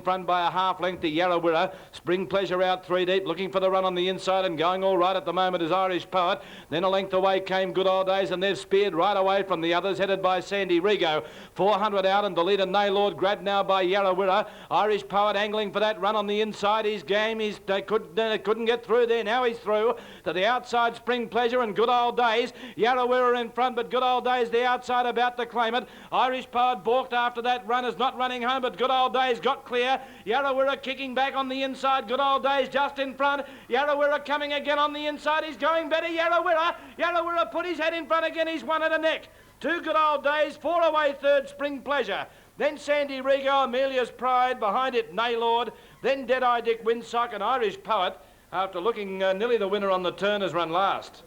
Front by a half length to Yarrawirra. Spring Pleasure out 3 deep, looking for the run on the inside and going all right at the moment is Irish Poet. Then a length away came Good Old Days, and they've speared right away from the others, headed by Sandy Rigo. 400 out, and the leader Naylord grabbed now by Yarrawirra. Irish Poet angling for that run on the inside. He's game. Couldn't get through there. Now he's through to the outside. Spring Pleasure and Good Old Days. Yarrawirra in front, but Good Old Days the outside about to claim it. Irish Poet balked after that run, is not running home, but Good Old Days got clear. Yarrawirra kicking back on the inside. Good Old Days just in front. Yarrawirra coming again on the inside. He's going better. Yarrawirra put his head in front again. He's won at a neck. 2 Good Old Days. 4 away third, Spring Pleasure. Then Sandy Rigo, Amelia's Pride. Behind it, Naylord. Then Deadeye Dick Windsock and Irish Poet. After looking nearly the winner on the turn, has run last.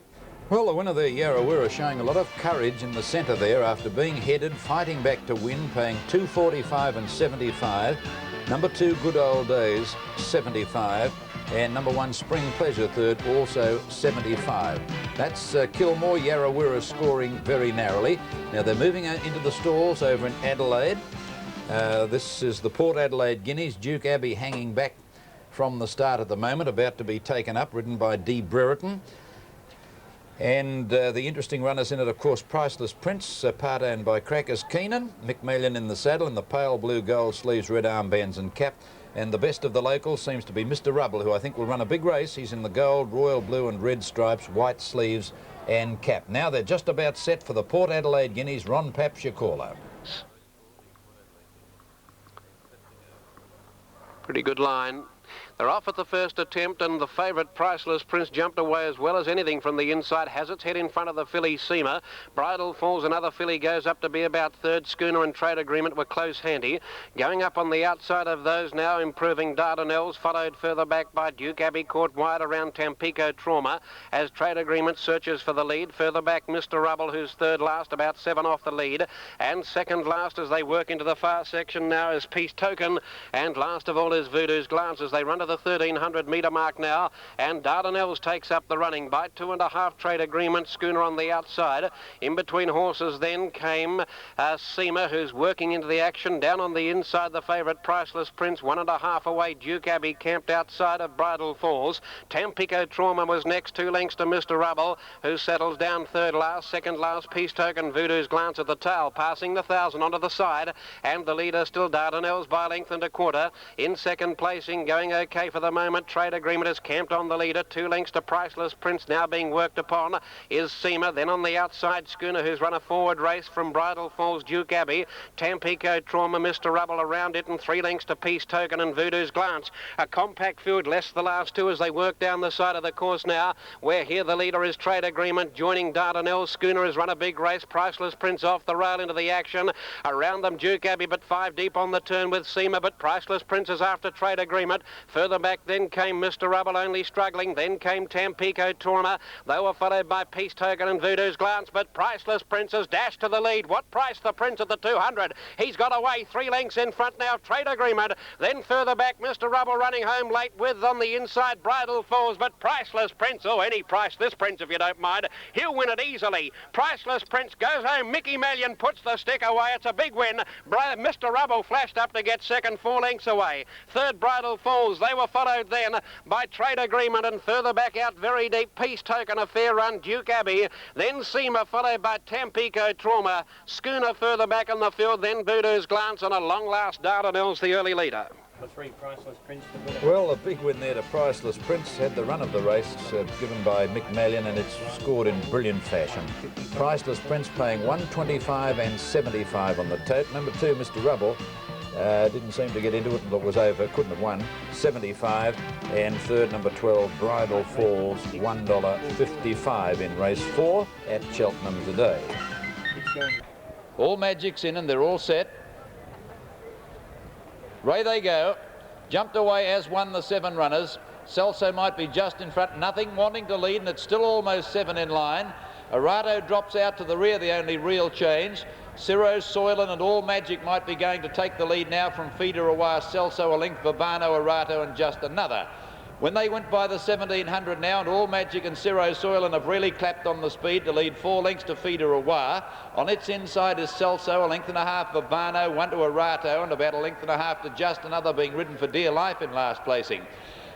Well, the winner there, Yarrawirra, showing a lot of courage in the centre there after being headed, fighting back to win, paying $2.45 and 75. Number 2, Good Old Days, 75. And number 1, Spring Pleasure, third, also 75. That's Kilmore. Yarrawirra scoring very narrowly. Now they're moving out into the stalls over in Adelaide. This is the Port Adelaide Guineas. Duke Abbey hanging back from the start at the moment, about to be taken up, ridden by D. Brereton. And the interesting runners in it, of course, Priceless Prince, part owned by Crackers Keenan. Mick Melian in the saddle in the pale blue gold sleeves, red armbands and cap. And the best of the locals seems to be Mr. Rubble, who I think will run a big race. He's in the gold, royal blue and red stripes, white sleeves and cap. Now they're just about set for the Port Adelaide Guineas. Ron Papshakola. Pretty good line. They're off at the first attempt, and the favourite Priceless Prince jumped away as well as anything from the inside. Has its head in front of the filly Seamer. Bridal Falls, another filly, goes up to be about third. Schooner and Trade Agreement were close handy. Going up on the outside of those now, improving Dardanelles, followed further back by Duke Abbey, caught wide around Tampico Trauma as Trade Agreement searches for the lead. Further back, Mr. Rubble, who's third last, about 7 off the lead. And second last as they work into the far section now is Peace Token. And last of all is Voodoo's Glance as they run to the 1300 metre mark now, and Dardanelles takes up the running by 2.5. Trade Agreement, Schooner on the outside. In between horses then came Seamer, who's working into the action. Down on the inside, the favourite Priceless Prince, 1.5 away. Duke Abbey camped outside of Bridal Falls. Tampico Trauma was next, 2 lengths to Mr. Rubble, who settles down third last. Second last, Peace Token, Voodoo's Glance at the tail, passing the 1,000 onto the side, and the leader still Dardanelles by length and a quarter. In second placing, going okay for the moment, Trade Agreement is camped on the leader. 2 lengths to Priceless Prince, now being worked upon is Seamer. Then on the outside, Schooner, who's run a forward race from Bridal Falls, Duke Abbey. Tampico Trauma, Mr. Rubble around it, and 3 lengths to Peace Token and Voodoo's Glance. A compact field, less the last 2 as they work down the side of the course now, where here the leader is Trade Agreement, joining Dardanelles. Schooner has run a big race. Priceless Prince off the rail into the action. Around them, Duke Abbey, but 5 deep on the turn with Seamer, but Priceless Prince is after Trade Agreement. Further back then came Mr. Rubble, only struggling. Then came Tampico Trauma. They were followed by Peace Token and Voodoo's Glance, but Priceless Prince has dashed to the lead. What price the Prince at the 200? He's got away 3 lengths in front now, Trade Agreement. Then further back, Mr. Rubble running home late with on the inside Bridal Falls, but Priceless Prince, oh, any price this Prince if you don't mind. He'll win it easily. Priceless Prince goes home. Mickey Melian puts the stick away. It's a big win. Mr. Rubble flashed up to get second, 4 lengths away. Third, Bridal Falls. They were followed then by Trade Agreement, and further back out very deep, Peace Token, a fair run, Duke Abbey. Then Seamer, followed by Tampico Trauma. Schooner further back in the field, then Voodoo's Glance, and a long last Dardanelles, the early leader. The 3 Priceless Prince to win. Well, a big win there to Priceless Prince. Had the run of the race given by Mick Melian, and it's scored in brilliant fashion. Priceless Prince paying $1.25 and 75 on the tote. Number 2, Mr. Rubble, didn't seem to get into it until it was over. Couldn't have won. 75. And third, number 12, Bridal Falls, $1.55 in race 4 at Cheltenham today. All magic's in and they're all set. Away they go. Jumped away as won the 7 runners. Celso might be just in front. Nothing wanting to lead, and it's still almost 7 in line. Arato drops out to the rear, the only real change. Ciro, Soylent and All Magic might be going to take the lead now from Feeder Awar, Celso, a length, Babano, Arato and just another. When they went by the 1700 now, and All Magic and Ciro Soylent have really clapped on the speed to lead 4 lengths to Feeder Awar. On its inside is Celso, 1.5 lengths Verbano, 1 to Arato, and about 1.5 lengths to Just Another, being ridden for dear life in last placing.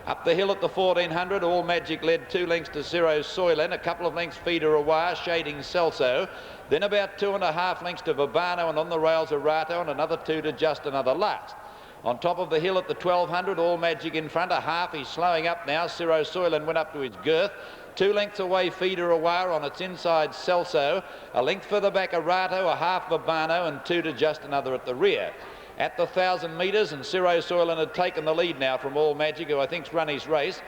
Up the hill at the 1400, All Magic led 2 lengths to Ciro Soylent, a couple of lengths Feeder Awar, shading Celso. Then about 2.5 lengths to Verbano, and on the rails Arato, and another 2 to Just Another last. On top of the hill at the 1200, All Magic in front, a half. He's slowing up now. Ciro Soylent went up to his girth. 2 lengths away, Feeder Awar. On its inside, Celso. A length further back, Arato, a half Verbano, and 2 to Just Another at the rear. At the 1,000 metres, and Ciro Soylent had taken the lead now from All Magic, who I think's run his race.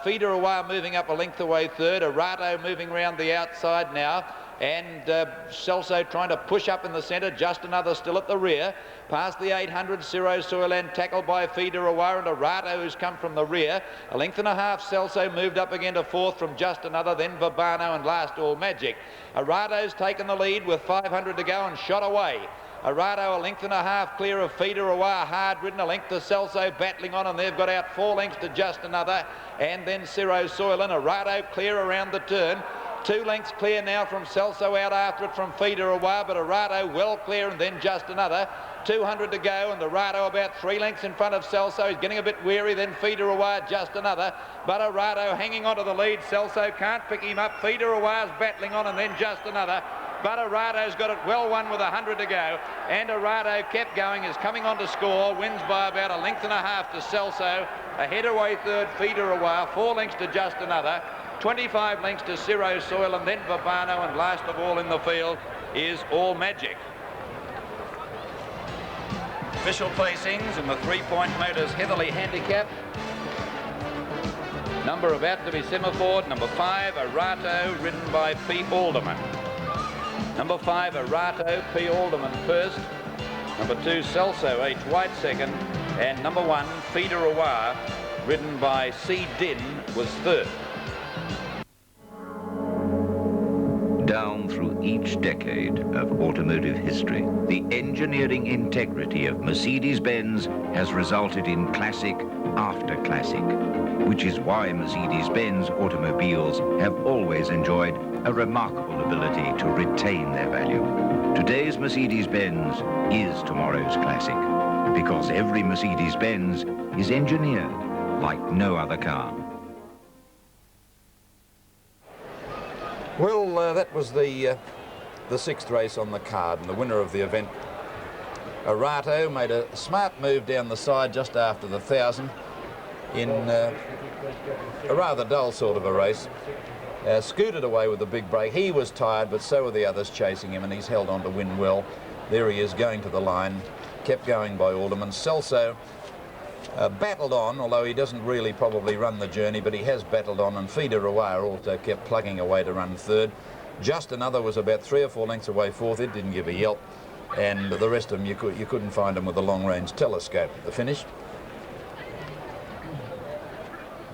Feeder Awar moving up a length away third. Arato moving round the outside now. And Celso trying to push up in the centre. Just Another still at the rear. Past the 800, Ciro Soylent tackled by Feeder Awar, and Arato, who's come from the rear. 1.5 lengths Celso moved up again to fourth from Just Another, then Verbano, and last All Magic. Arato's taken the lead with 500 to go and shot away. Arato 1.5 lengths clear of Feeder Awar, hard ridden, 1 length to Celso battling on, and they've got out 4 lengths to Just Another, and then Ciro Soylent. Arato clear around the turn. 2 lengths clear now from Celso, out after it from Feeder Awar, but Arato well clear, and then Just Another. 200 to go, and Arato about 3 lengths in front of Celso. He's getting a bit weary, then Feeder Awar, Just Another. But Arato hanging on to the lead. Celso can't pick him up. Feeder Awar's battling on, and then Just Another. But Arato's got it well won with 100 to go. And Arato kept going, is coming on to score. Wins by about 1.5 lengths to Celso. Ahead away third, Feeder Awar. 4 lengths to Just Another. 25 lengths to Ciro Soylent, then Verbano, and last of all in the field is All Magic. Official placings in the 3-point motors Heatherlie handicap. Number about to be semaphore, number 5, Arato, ridden by P. Alderman. Number 5, Arato, P. Alderman first. Number 2, Celso, H. White second. And number 1, Feeder Awar, ridden by C. Din, was third. Down through each decade of automotive history, the engineering integrity of Mercedes-Benz has resulted in classic after classic, which is why Mercedes-Benz automobiles have always enjoyed a remarkable ability to retain their value. Today's Mercedes-Benz is tomorrow's classic, because every Mercedes-Benz is engineered like no other car. Well, that was the 6th race on the card, and the winner of the event, Arato, made a smart move down the side just after the 1,000 in a rather dull sort of a race. Scooted away with the big break. He was tired, but so were the others chasing him, and he's held on to win well. There he is, going to the line, kept going by Alderman. Celso battled on, although he doesn't really probably run the journey, but he has battled on, and Feeder Awar also kept plugging away to run third. Just Another was about 3 or 4 lengths away fourth. It didn't give a yelp, and the rest of them you couldn't find them with a long-range telescope at the finish.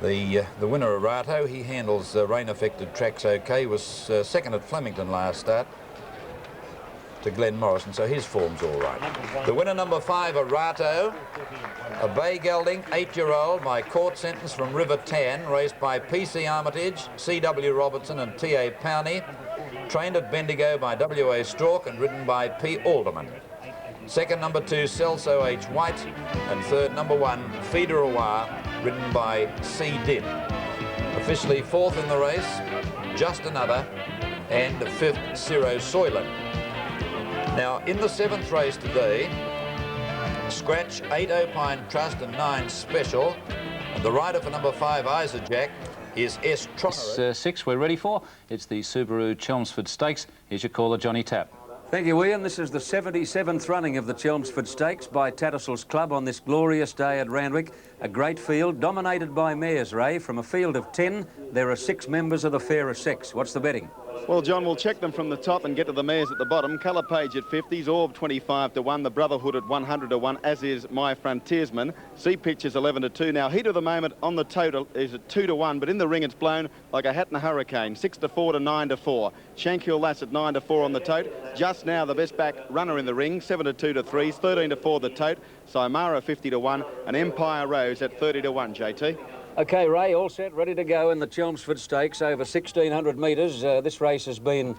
The winner, Arato, he handles rain-affected tracks okay, was second at Flemington last start to Glenn Morrison, so his form's all right. The winner, number 5, Arato, a bay gelding, 8-year-old, by court sentence from River Tan, raced by P.C. Armitage, C.W. Robertson and T.A. Powney, trained at Bendigo by W.A. Stork and ridden by P. Alderman. Second, number 2, Celso H. White, and third, number 1, Feeder Awar, ridden by C. Din. Officially 4th in the race, Just Another, and 5th, Ciro Soylent. Now, in the 7th race today, Scratch, 8 Opine Trust and 9 Special, and the rider for number 5, Isajack, is S. Trotter. 6 we're ready for. It's the Subaru Chelmsford Stakes. Here's your caller, Johnny Tapp. Thank you, Ian. This is the 77th running of the Chelmsford Stakes by Tattersalls Club on this glorious day at Randwick. A great field, dominated by mares, Ray. From a field of 10, there are 6 members of the fairer sex. What's the betting? Well, John, we'll check them from the top and get to the mares at the bottom. Colour Page at 50s, Orb 25 to 1, the Brotherhood at 100 to 1, as is My Frontiersman. Sea Pictures 11 to 2. Now, heat of the moment on the total is at 2 to 1, but in the ring it's blown like a hat in a hurricane. 6 to 4 to 9 to 4. Shankill Lass at 9 to 4 on the tote. Just Now, the best back runner in the ring, 7 to 2 to 3s, 13 to 4 the tote. Saimara 50 to 1, and Empire Rose at 30 to 1, JT. OK, Ray, all set, ready to go in the Chelmsford Stakes over 1,600 metres. This race has been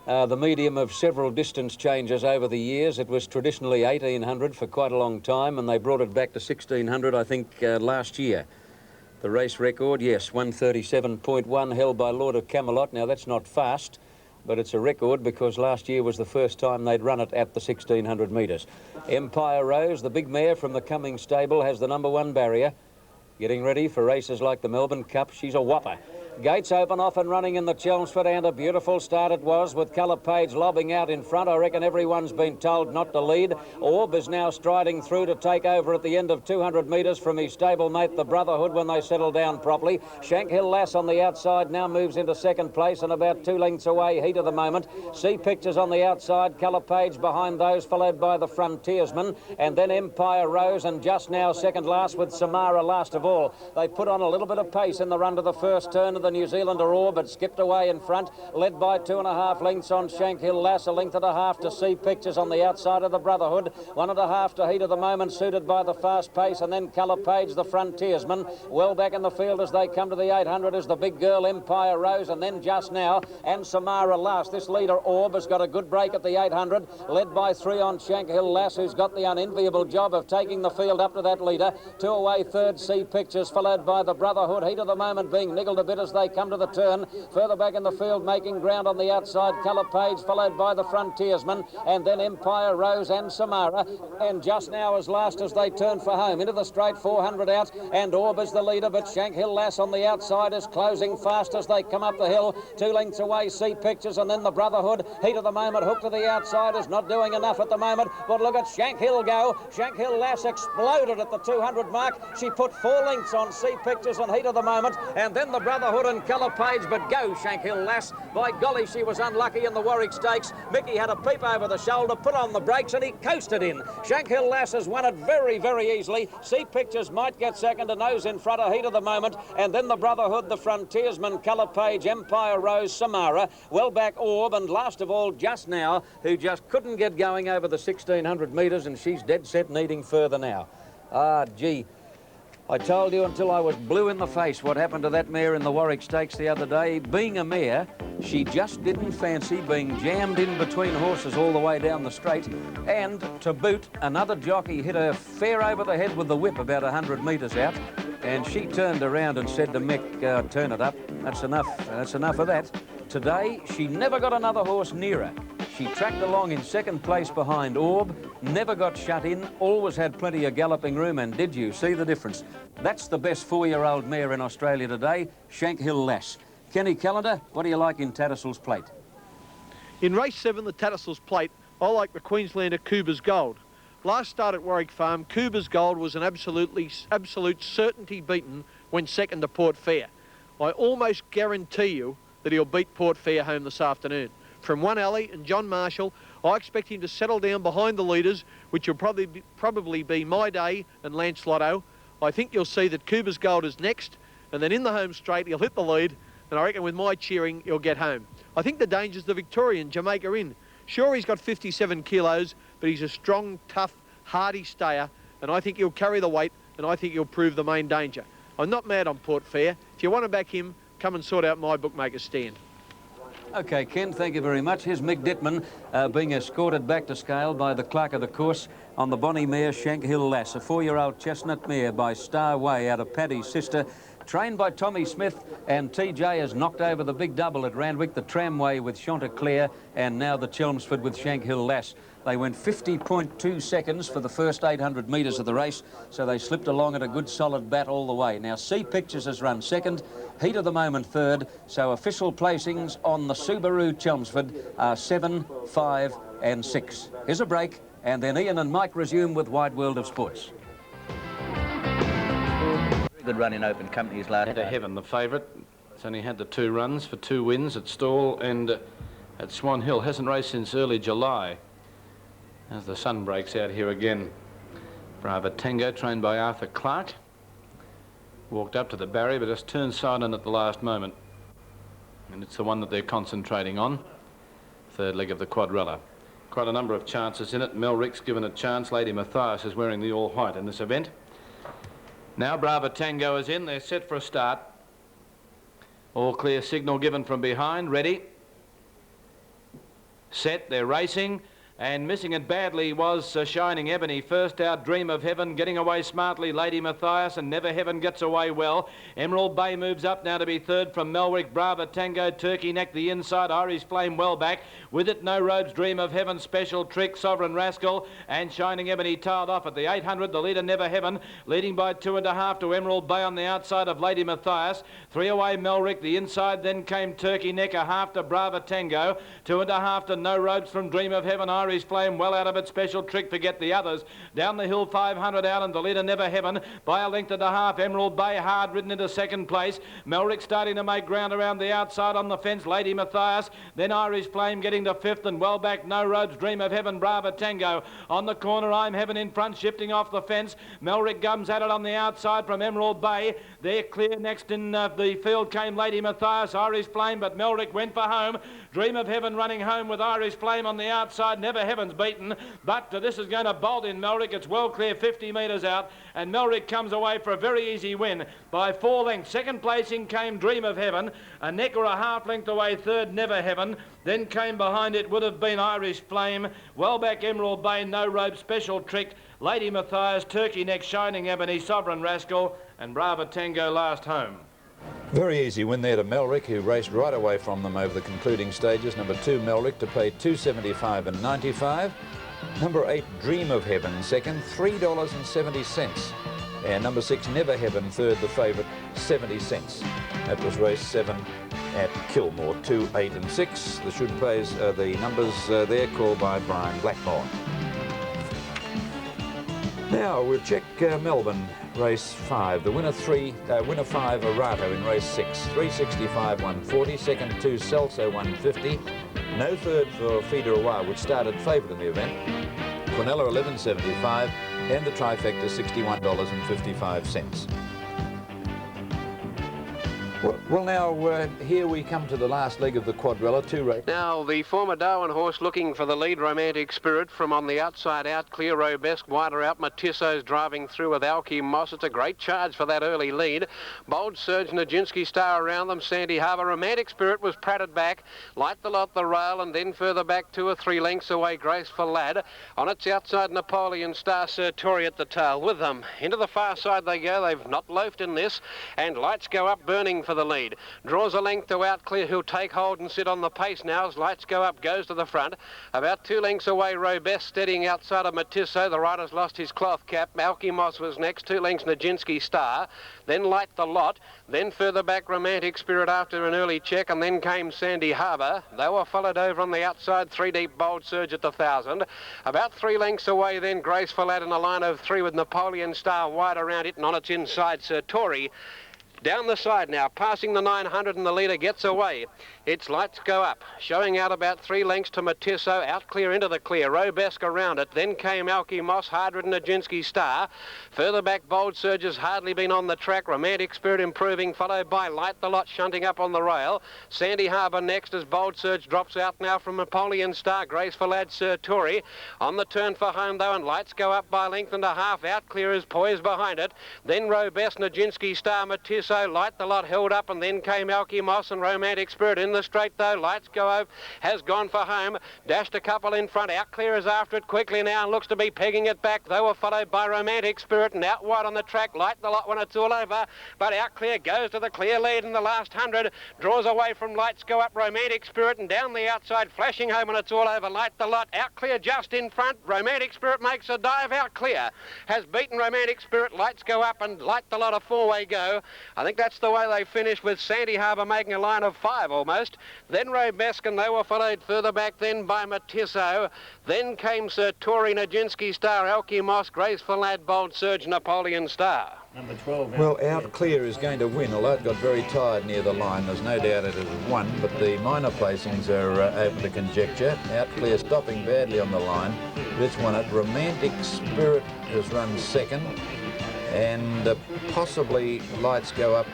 the medium of several distance changes over the years. It was traditionally 1,800 for quite a long time, and they brought it back to 1,600, I think, last year. The race record, yes, 137.1 held by Lord of Camelot. Now, that's not fast, but it's a record because last year was the first time they'd run it at the 1,600 metres. Empire Rose, the big mare from the Cummings stable, has the #1 barrier. Getting ready for races like the Melbourne Cup. She's a whopper. Gates open, off and running in the Chelmsford, and a beautiful start it was with Colour Page lobbing out in front. I reckon everyone's been told not to lead. Orb is now striding through to take over at the end of 200 metres from his stablemate, the Brotherhood, when they settle down properly. Shankhill Lass on the outside now moves into second place and about 2 lengths away, heat of the moment. Sea Pictures on the outside, Colour Page behind those, followed by the Frontiersman, and then Empire Rose, and just now second last with Samara last of all. They put on a little bit of pace in the run to the first turn of the New Zealander Orb, but skipped away in front, led by 2.5 lengths on Shankhill Lass, 1.5 lengths to Sea Pictures on the outside of the Brotherhood, 1.5 to heat of the moment, suited by the fast pace, and then Colour Page, the Frontiersman. Well back in the field as they come to the 800 is the big girl Empire Rose, and then just now, and Samara last. This leader Orb has got a good break at the 800, led by 3 on Shankhill Lass, who's got the unenviable job of taking the field up to that leader. 2 away, third Sea Pictures, followed by the Brotherhood. Heat of the moment being niggled a bit as they come to the turn. Further back in the field, making ground on the outside, Colour Page, followed by the Frontiersman, and then Empire Rose and Samara. And just now as last as they turn for home, into the straight 400 out, and Orb is the leader, but Shankhill Lass on the outside is closing fast as they come up the hill. 2 lengths away, Sea Pictures, and then the Brotherhood. Heat of the moment, hooked to the outside, is not doing enough at the moment, but look at Shankhill go. Shankhill Lass exploded at the 200 mark. She put 4 lengths on Sea Pictures and heat of the moment, and then the Brotherhood and Colour Page, but go Shankhill Lass. By golly, she was unlucky in the Warwick Stakes. Mickey had a peep over the shoulder, put on the brakes, and he coasted in. Shankhill Lass has won it very, very easily. Sea Pictures might get second, and nose in front of heat of the moment, and then the Brotherhood, the Frontiersman, Colour Page, Empire Rose, Samara, well back Orb, and last of all just now, who just couldn't get going over the 1,600 metres, and she's dead set needing further now. Ah, gee. I told you until I was blue in the face what happened to that mare in the Warwick Stakes the other day. Being a mare, she just didn't fancy being jammed in between horses all the way down the straight. And to boot, another jockey hit her fair over the head with the whip about 100 metres out. And she turned around and said to Mick, turn it up. That's enough. That's enough of that. Today, she never got another horse near her. She tracked along in second place behind Orb, never got shut in, always had plenty of galloping room, and did you see the difference? That's the best 4-year-old mare in Australia today, Shankhill Lass. Kenny Callender, what do you like in Tattersalls Plate? In race 7, the Tattersalls Plate, I like the Queenslander Cuba's Gold. Last start at Warwick Farm, Cuba's Gold was an absolute certainty beaten when second to Port Fair. I almost guarantee you that he'll beat Port Fair home this afternoon. From One Alley and John Marshall, I expect him to settle down behind the leaders, which will probably be My Day and Lance Lotto. I think you'll see that Cuba's Gold is next, and then in the home straight, he'll hit the lead, and I reckon with my cheering, he'll get home. I think the danger's the Victorian, Jamaica Inn. Sure, he's got 57 kilos, but he's a strong, tough, hardy stayer, and I think he'll carry the weight, and I think he'll prove the main danger. I'm not mad on Port Fair. If you want to back him, come and sort out my bookmaker's stand. OK, Ken, thank you very much. Here's Mick Dittman being escorted back to scale by the clerk of the course on the bonny mare Shankhill Lass, a 4-year-old chestnut mare by Star Way out of Paddy's sister, trained by Tommy Smith, and TJ has knocked over the big double at Randwick, the Tramway with Chanticleer, and now the Chelmsford with Shankhill Lass. They went 50.2 seconds for the first 800 metres of the race, so they slipped along at a good solid bat all the way. Now, Sea Pictures has run second, heat of the moment third, so official placings on the Subaru Chelmsford are 7, 5 and 6. Here's a break, and then Ian and Mike resume with Wide World of Sports. Good run in open companies last Into Heaven, the favourite. It's only had the 2 runs for 2 wins at Stawell and at Swan Hill. Hasn't raced since early July. As the sun breaks out here again. Brava Tango, trained by Arthur Clark. Walked up to the barrier, but just turned silent at the last moment. And it's the one that they're concentrating on. Third leg of the quadrella. Quite a number of chances in it. Mel Rick's given a chance. Lady Matthias is wearing the all-white in this event. Now Brava Tango is in. They're set for a start. All clear signal given from behind. Ready. Set. They're racing. And missing it badly was Shining Ebony. First out, Dream of Heaven, getting away smartly, Lady Matthias, and Never Heaven gets away well. Emerald Bay moves up now to be third from Melwick. Brava Tango, Turkey Neck the inside, Irish Flame well back. With it, No Robes, Dream of Heaven, Special Trick, Sovereign Rascal, and Shining Ebony tailed off at the 800. The leader, Never Heaven, leading by 2.5 to Emerald Bay on the outside of Lady Matthias. 3 away, Melwick, the inside, then came Turkey Neck, 1/2 to Brava Tango, 2.5 to No Robes from Dream of Heaven, Irish Flame well out of it, Special Trick, Forget the Others. Down the hill, 500 out, and the leader, Never Heaven, by a length and a half. Emerald Bay hard ridden into second place. Melrick starting to make ground around the outside on the fence, Lady Matthias. Then Irish Flame getting to fifth, and well back, No Robes, Dream of Heaven, Brava Tango. On the corner, I'm Heaven in front, shifting off the fence. Melrick gums at it on the outside from Emerald Bay. They're clear. Next in the field came Lady Matthias, Irish Flame, but Melrick went for home. Dream of Heaven running home with Irish Flame on the outside. Never Heaven's beaten, but this is going to bolt in Melrick. It's well clear, 50 metres out, and Melrick comes away for a very easy win by 4 lengths. Second placing came Dream of Heaven, a neck or a half length away third, Never Heaven. Then came behind it would have been Irish Flame, well back Emerald Bay, No Rope, Special Trick, Lady Matthias, Turkey Neck, Shining Ebony, Sovereign Rascal, and Brava Tango last home. Very easy win there to Melrick, who raced right away from them over the concluding stages. Number 2, Melrick, to pay $2.75 and 95. Number 8, Dream of Heaven, second, $3.70. And number 6, Never Heaven, third, the favourite, 70 cents. That was race 7 at Kilmore, 2, 8 and 6. The should plays the numbers there called by Brian Blackmore. Now we'll check Melbourne. Race 5, the winner 5, Arato in race 6, 365, 140, second 2, Celso, 150, no third for Feeder Away, which started favourite in the event, Quinella, 11.75, and the trifecta, $61.55. Well, now, here we come to the last leg of the quadrilla, 2 races. Now, the former Darwin horse looking for the lead, Romantic Spirit, from on the outside out, clear Robesque, wider out, Matisso's driving through with Alki Moss. It's a great charge for that early lead. Bold Surge, Nijinsky Star around them, Sandy Harbour. Romantic Spirit was pratted back, Light the Lot, the rail, and then further back 2 or 3 lengths away, Graceful Lad. On its outside, Napoleon Star, Sir Tory at the tail with them. Into the far side they go. They've not loafed in this, and Lights Go Up burning for the lead. Draws a length to Outclear, who'll take hold and sit on the pace now as Lights Go Up goes to the front. About 2 lengths away, Robesque steadying outside of Matisso. The rider's lost his cloth cap. Malky Moss was next, 2 lengths Nijinsky Star. Then Light the Lot. Then further back, Romantic Spirit after an early check, and then came Sandy Harbour. They were followed over on the outside, 3 deep, Bold Surge at the 1,000. About 3 lengths away then, Graceful Lad in a line of 3 with Napoleon Star wide around it, and on its inside, Sir Tory. Down the side now, passing the 900, and the leader gets away. It's Lights Go Up, showing out about 3 lengths to Matisso, out clear into the clear, Robesque around it. Then came Alki Moss, hard-ridden Nijinsky Star. Further back, Bold Surge has hardly been on the track, Romantic Spirit improving, followed by Light the Lot shunting up on the rail. Sandy Harbour next as Bold Surge drops out now from Napoleon Star, Graceful Lad, Sir Tory. On the turn for home though, and Lights Go Up by a length and a half, out clear is poised behind it. Then Robesque, Nijinsky Star, Matisso, Light the Lot held up, and then came Alki Moss and Romantic Spirit in the straight though. Lights Go Up has gone for home, dashed a couple in front, out clear is after it quickly now and looks to be pegging it back. They were followed by Romantic Spirit, and out wide on the track, Light the Lot when it's all over, but out clear goes to the clear lead in the last 100, draws away from Lights Go Up, Romantic Spirit, and down the outside, flashing home when it's all over, Light the Lot, out clear just in front, Romantic Spirit makes a dive, out clear, has beaten Romantic Spirit, Lights Go Up, and Light the Lot a 4-way go. I think that's the way they finished, with Sandy Harbour making a line of 5 almost. Then Robesque, and they were followed further back then by Matisso. Then came Sir Tory, Nijinsky Star, Alki Moss, Graceful Lad, Bold Surge, Napoleon Star. Number 12. Well, Out Clear is going to win, although it got very tired near the line. There's no doubt it has won, but the minor placings are open to conjecture. Out Clear stopping badly on the line. This won it. Romantic Spirit has run second, and possibly Lights Go Up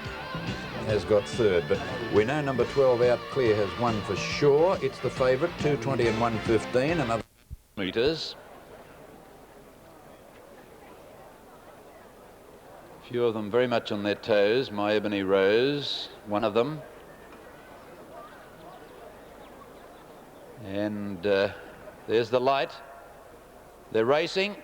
has got third, but we know number 12 Out Clear has won for sure. It's the favourite, 220 and 115, another metres. A few of them very much on their toes. My Ebony Rose, one of them. And there's the light. They're racing.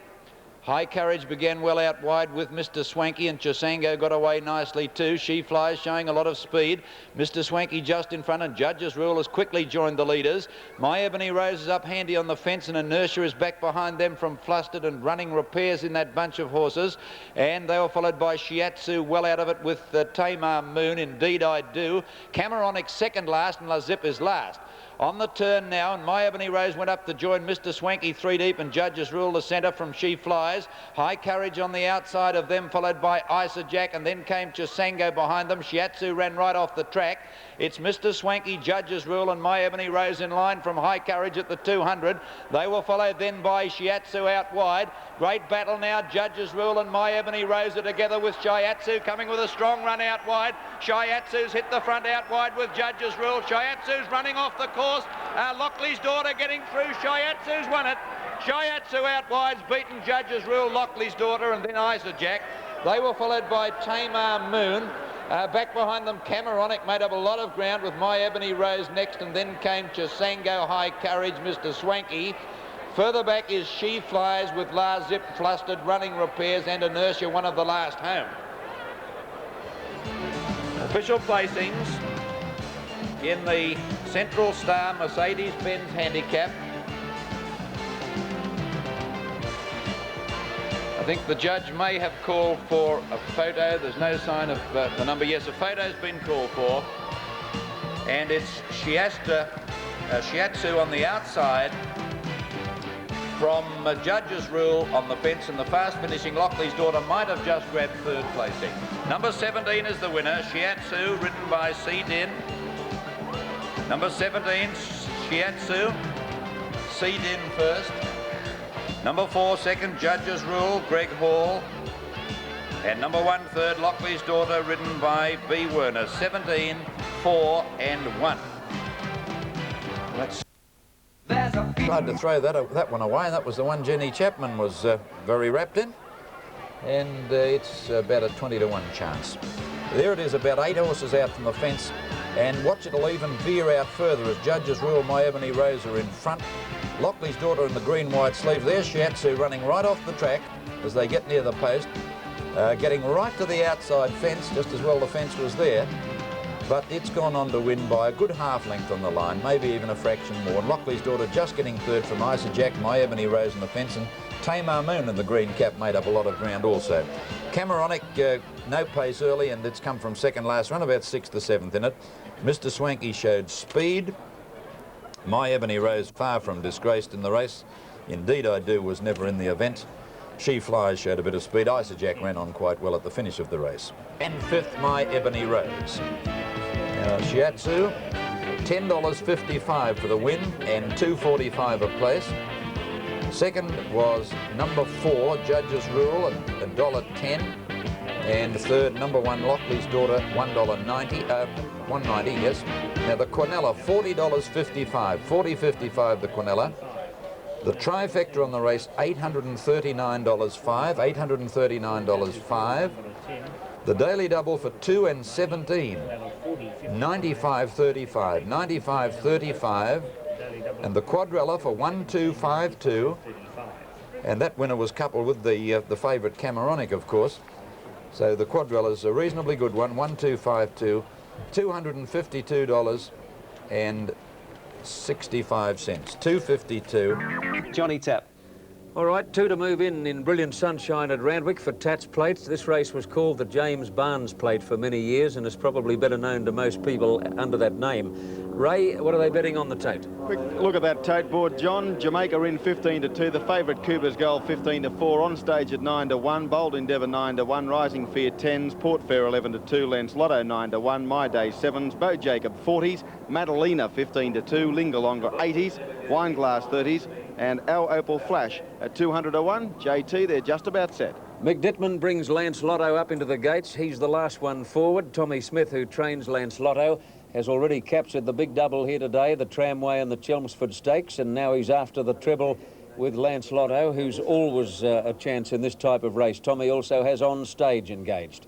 High Courage began well out wide with Mr. Swanky, and Chisango got away nicely too. She Flies showing a lot of speed. Mr. Swanky just in front, and Judge's Rule has quickly joined the leaders. My Ebony Rose is up handy on the fence, and Inertia is back behind them from Flustered and Running Repairs in that bunch of horses. And they were followed by Shiatsu well out of it with Tamar Moon, Indeed I Do. Cameronic second last, and La Zip is last. On the turn now, and My Ebony Rose went up to join Mr. Swanky 3 deep, and Judge's Rule the centre from She Flies. High Courage on the outside of them, followed by Isa Jack, and then came Chisango behind them. Shiatsu ran right off the track. It's Mr. Swanky, Judge's Rule, and My Ebony Rose in line from High Courage at the 200. They were followed then by Shiatsu out wide. Great battle now. Judge's Rule and My Ebony Rose are together with Shiatsu, coming with a strong run out wide. Shiatsu's hit the front out wide with Judge's Rule. Shiatsu's running off the course. Lockley's Daughter getting through. Shiatsu's won it. Shiatsu out wide's beaten Judge's Rule, Lockley's Daughter, and then Isa Jack. They were followed by Tamar Moon. Back behind them, Cameronic made up a lot of ground with My Ebony Rose next, and then came Chisango, High Courage, Mr. Swanky. Further back is She Flies with La Zip, Flustered, Running Repairs, and Inertia, one of the last home. Official placings in the Central Star Mercedes-Benz Handicap. I think the judge may have called for a photo. There's no sign of the number. Yes, a photo's been called for. And it's Shiatsu on the outside from Judge's Rule on the fence, and the fast finishing Lockley's Daughter might have just grabbed third placing. Number 17 is the winner, Shiatsu, ridden by C. Din. Number 17, Shiatsu, C. Din first. Number 4, second, Judge's Rule, Greg Hall. And number 1, third, Lockley's Daughter, ridden by B. Werner. 17, 4 and 1. That's tried to throw that one away, and that was the one Jenny Chapman was very wrapped in. And it's about a 20 to 1 chance. There it is, about 8 horses out from the fence. And watch, it'll even veer out further as Judge's Rule, My Ebony Rose are in front. Lockley's Daughter in the green-white sleeves. There's Shiatsu running right off the track as they get near the post. Getting right to the outside fence, just as well the fence was there. But it's gone on to win by a good half length on the line, maybe even a fraction more. And Lockley's Daughter just getting third from Isa Jack, My Ebony Rose in the fence, and Tamar Moon in the green cap made up a lot of ground also. Cameronic, no pace early, and it's come from second last run, about 6th to 7th in it. Mr. Swanky showed speed. My Ebony Rose far from disgraced in the race. Indeed I Do was never in the event. She Flies showed a bit of speed. Isa Jack ran on quite well at the finish of the race. And 5th, My Ebony Rose. Shiatsu, $10.55 for the win and $2.45 a place. Second was number 4, Judge's Rule, at $1.10. And third, number 1, Lockley's Daughter, $1.90. $1.90, yes. Now the Quinella, $40.55. $40.55 the Quinella. The trifecta on the race, $839.05. $839.05. The daily double for 2 and 17, $95.35. $95.35. And the quadrella for 1,252. And that winner was coupled with the favourite Cameronic, of course. So the quadrella's a reasonably good one, 1,252, $252.65. $2.52. Johnny Tapp. All right, 2 to move in brilliant sunshine at Randwick for Tats Plates. This race was called the James Barnes Plate for many years and is probably better known to most people under that name. Ray, what are they betting on the tote? Quick look at that tote board, John. Jamaica in 15 to 2. The favourite Cuba's Gold 15 to 4. On stage at 9 to 1. Bold Endeavour 9 to 1. Rising Fear 10s. Port Fair 11 to 2. Lens Lotto 9 to 1. My Day 7s. Bo Jacob 40s. Madalena 15 to 2. Lingalonga 80s. Wineglass 30s. And Al Opal Flash at 200 to 1. JT, they're just about set. Mick Dittman brings Lance Lotto up into the gates. He's the last one forward. Tommy Smith, who trains Lance Lotto, has already captured the big double here today, the Tramway and the Chelmsford Stakes, and now he's after the treble with Lancelotto, who's always a chance in this type of race. Tommy also has On Stage engaged.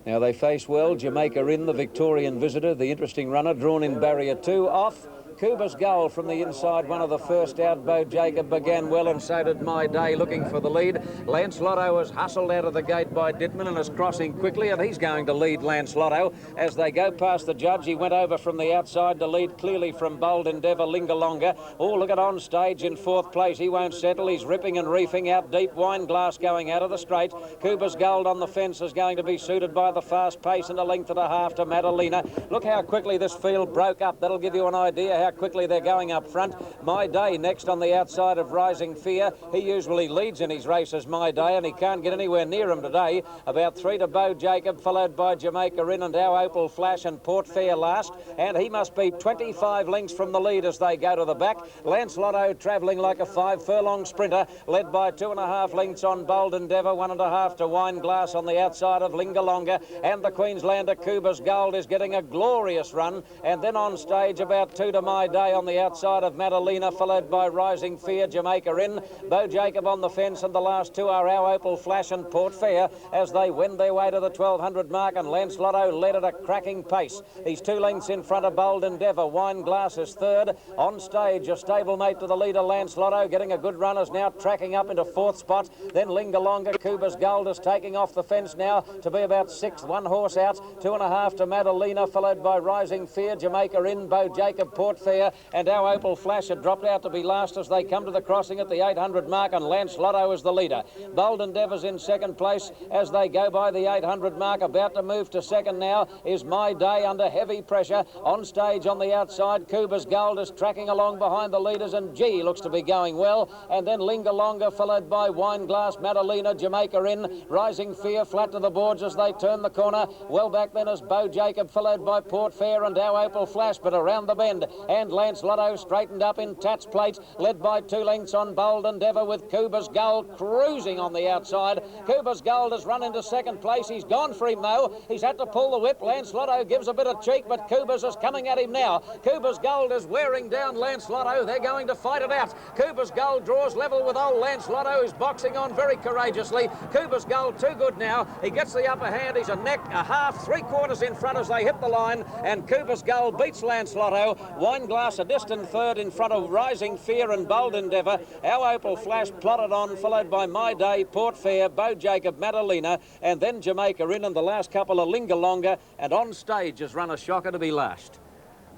Now they face well. Jamaica in, the Victorian visitor, the interesting runner, drawn in barrier 2. Off. Cuba's Goal from the inside, one of the first out. Bo Jacob began well, and so did My Day, looking for the lead. Lancelotto was hustled out of the gate by Dittman and is crossing quickly, and he's going to lead Lancelotto. As they go past the judge, he went over from the outside to lead clearly from Bold Endeavour, Lingalonga. Oh, look at On Stage in 4th place. He won't settle. He's ripping and reefing out deep. Wine Glass going out of the straight. Cuba's Gold on the fence is going to be suited by the fast pace and a length and a half to Madalena. Look how quickly this field broke up. That'll give you an idea how quickly they're going up front. My Day next on the outside of Rising Fear. He usually leads in his races, My Day, and he can't get anywhere near him today. About 3 to Bo Jacob, followed by Jamaica in and Our Opal Flash and Port Fair last. And he must be 25 lengths from the lead as they go to the back. Lancelotto travelling like a 5-furlong sprinter, led by 2.5 lengths on Bold Endeavour, 1.5 to Wine Glass on the outside of Lingalonga. And the Queenslander Cuba's Gold is getting a glorious run. And then On Stage about 2 to My Day on the outside of Madalena, followed by Rising Fear, Jamaica in. Bo Jacob on the fence, and the last 2 are Our Opal Flash and Port Fair as they wend their way to the 1200 mark, and Lancelotto led at a cracking pace. He's 2 lengths in front of Bold Endeavour. Wine Glass is 3rd. On Stage, a stablemate to the leader, Lancelotto, getting a good run, is now tracking up into 4th spot. Then Lingalonga, Cuba's Gold is taking off the fence now to be about 6th. 1 horse out, 2.5 to Madalena, followed by Rising Fear, Jamaica in, Bo Jacob, Port Fair, and Our Opal Flash had dropped out to be last as they come to the crossing at the 800 mark, and Lancelotto is the leader. Bold Endeavour's in 2nd place as they go by the 800 mark. About to move to 2nd now is My Day under heavy pressure. On Stage on the outside, Cuba's Gold is tracking along behind the leaders, and G looks to be going well. And then Lingalonga, followed by Wine Glass, Madalena, Jamaica in, Rising Fear flat to the boards as they turn the corner. Well back then is Bo Jacob, followed by Port Fair and Our Opal Flash, but around the bend, and Lancelotto straightened up in Tats Plate, led by 2 lengths on Bold Endeavour, with Cuba's Gold cruising on the outside. Cuba's Gold has run into 2nd place. He's gone for him though. He's had to pull the whip. Lancelotto gives a bit of cheek, but Cuba's is coming at him now. Cuba's Gold is wearing down Lancelotto. They're going to fight it out. Cuba's Gold draws level with old Lancelotto, who's boxing on very courageously. Cuba's Gold too good now. He gets the upper hand. He's a neck, a half, 3/4 in front as they hit the line, and Cuba's Gold beats Lancelotto. Wine Glass a distant 3rd in front of Rising Fear and Bold Endeavour. Our Opal Flash plodded on, followed by My Day, Port Fair, Bo Jacob, Madalena, and then Jamaica in, and the last couple are Lingalonga, and On Stage has run a shocker to be last.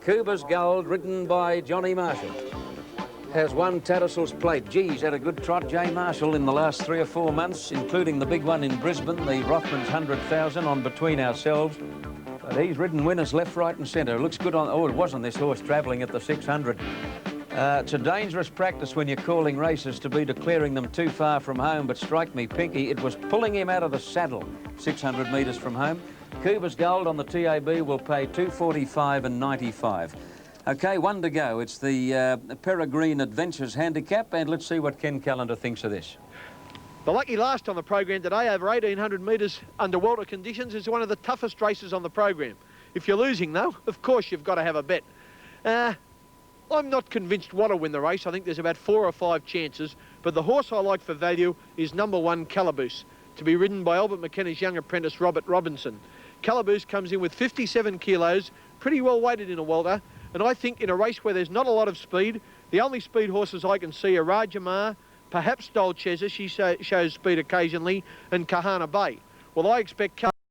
Cuba's Gold, ridden by Johnny Marshall, has won Tattersalls Plate. Geez, had a good trot, Jay Marshall, in the last 3 or 4 months, including the big one in Brisbane, the Rothmans 100,000 on Between Ourselves. But he's ridden winners left, right and centre. Looks good on... Oh, it wasn't this horse travelling at the 600. It's a dangerous practice when you're calling races to be declaring them too far from home, but strike me, Pinky, it was pulling him out of the saddle 600 metres from home. Cuba's Gold on the TAB will pay $2.45 and $95. OK, 1 to go. It's the Peregrine Adventures handicap, and let's see what Ken Callender thinks of this. The lucky last on the program today, over 1,800 metres under welter conditions, is one of the toughest races on the program. If you're losing, though, of course you've got to have a bet. I'm not convinced what will win the race. I think there's about 4 or 5 chances, but the horse I like for value is number 1, Calaboose, to be ridden by Albert McKenna's young apprentice, Robert Robinson. Calaboose comes in with 57 kilos, pretty well weighted in a welter, and I think in a race where there's not a lot of speed, the only speed horses I can see are Rajamar, perhaps Dolcezza, she shows speed occasionally, and Kahana Bay. Well, I expect